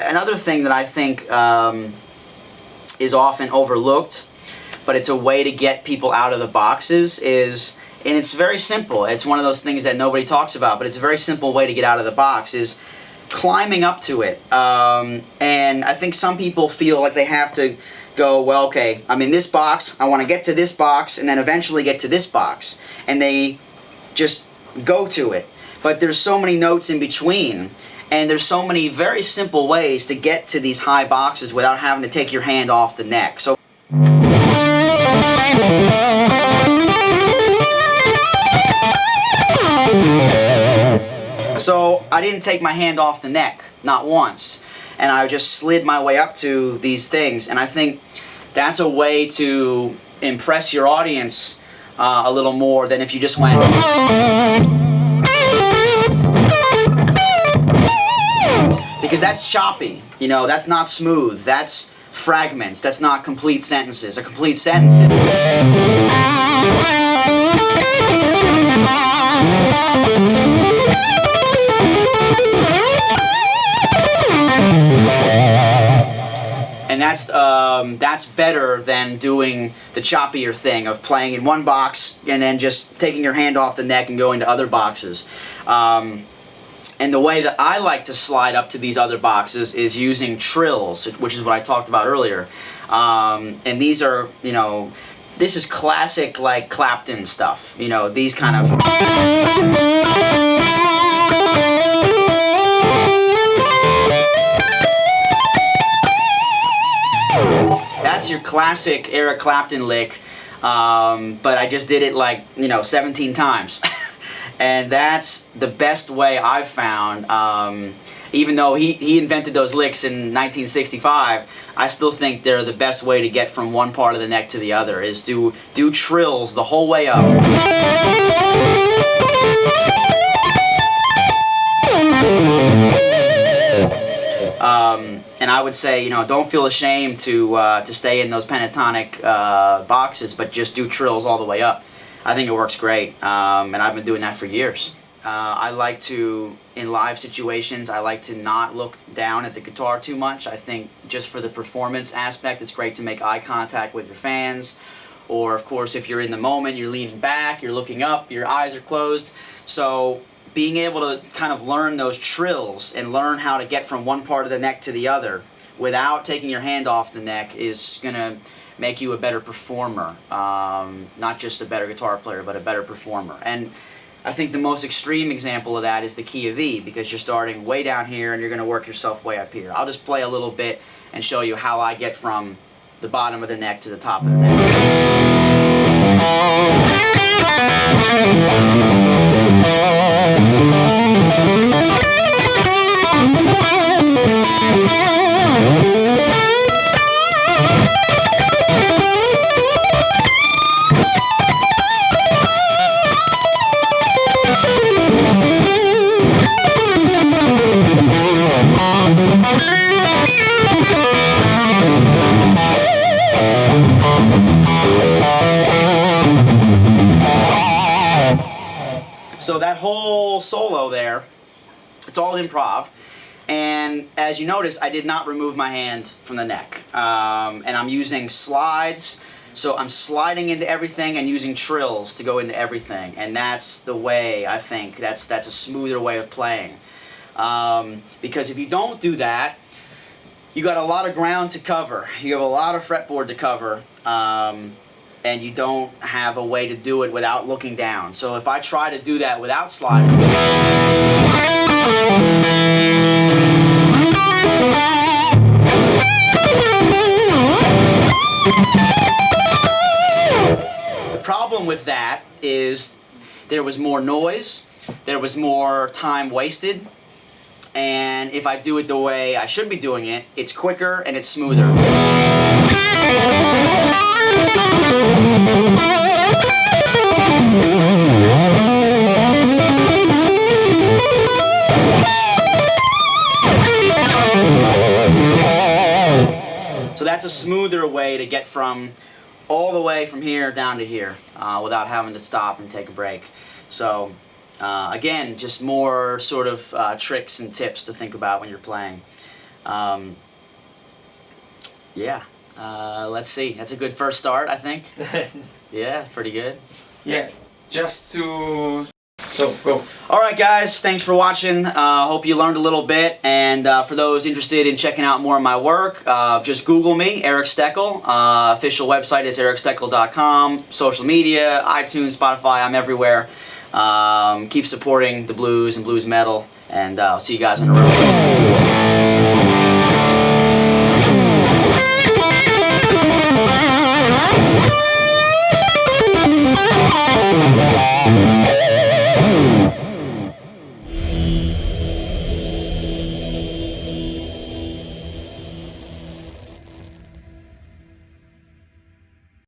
another thing that I think is often overlooked, but it's a way to get people out of the boxes is, and it's very simple. It's one of those things that nobody talks about, but it's a very simple way to get out of the box is climbing up to it. And I think some people feel like they have to go, well, okay, I'm in this box, I want to get to this box, and then eventually get to this box. And they just go to it. But there's so many notes in between, and there's so many very simple ways to get to these high boxes without having to take your hand off the neck. So I didn't take my hand off the neck, not once. And I just slid my way up to these things. And I think that's a way to impress your audience a little more than if you just went. Because that's choppy, you know, that's not smooth, that's fragments, that's not complete sentences. A complete sentence is... And that's better than doing the choppier thing of playing in one box and then just taking your hand off the neck and going to other boxes. And the way that I like to slide up to these other boxes is using trills, which is what I talked about earlier. And these are, you know, this is classic like Clapton stuff, you know, these kind of... That's your classic Eric Clapton lick, but I just did it like, you know, 17 times. And that's the best way I've found. Even though he invented those licks in 1965, I still think they're the best way to get from one part of the neck to the other, is to do trills the whole way up. And I would say, you know, don't feel ashamed to stay in those pentatonic boxes, but just do trills all the way up. I think it works great, and I've been doing that for years. I like to, in live situations, I like to not look down at the guitar too much. I think just for the performance aspect, it's great to make eye contact with your fans. Or, of course, if you're in the moment, you're leaning back, you're looking up, your eyes are closed. So being able to kind of learn those trills and learn how to get from one part of the neck to the other without taking your hand off the neck is going to make you a better performer. Not just a better guitar player, but a better performer. And I think the most extreme example of that is the key of E, because you're starting way down here and you're going to work yourself way up here. I'll just play a little bit and show you how I get from the bottom of the neck to the top of the neck. So that whole solo there, it's all improv, and as you notice, I did not remove my hand from the neck, and I'm using slides, so I'm sliding into everything and using trills to go into everything, and that's the way, I think, that's a smoother way of playing, because if you don't do that, you got a lot of ground to cover, you have a lot of fretboard to cover, and you don't have a way to do it without looking down. So if I try to do that without sliding, the problem with that is there was more noise, there was more time wasted, and if I do it the way I should be doing it, it's quicker and it's smoother. So that's a smoother way to get from all the way from here down to here without having to stop and take a break. So again, just more sort of tricks and tips to think about when you're playing. Yeah. Let's see. That's a good first start, I think. Yeah, pretty good. Yeah, just to... So, go. Alright guys, thanks for watching. Hope you learned a little bit, and for those interested in checking out more of my work, just Google me, Eric Steckel. Official website is ericsteckel.com. Social media, iTunes, Spotify, I'm everywhere. Keep supporting the blues and blues metal, and I'll see you guys on the road.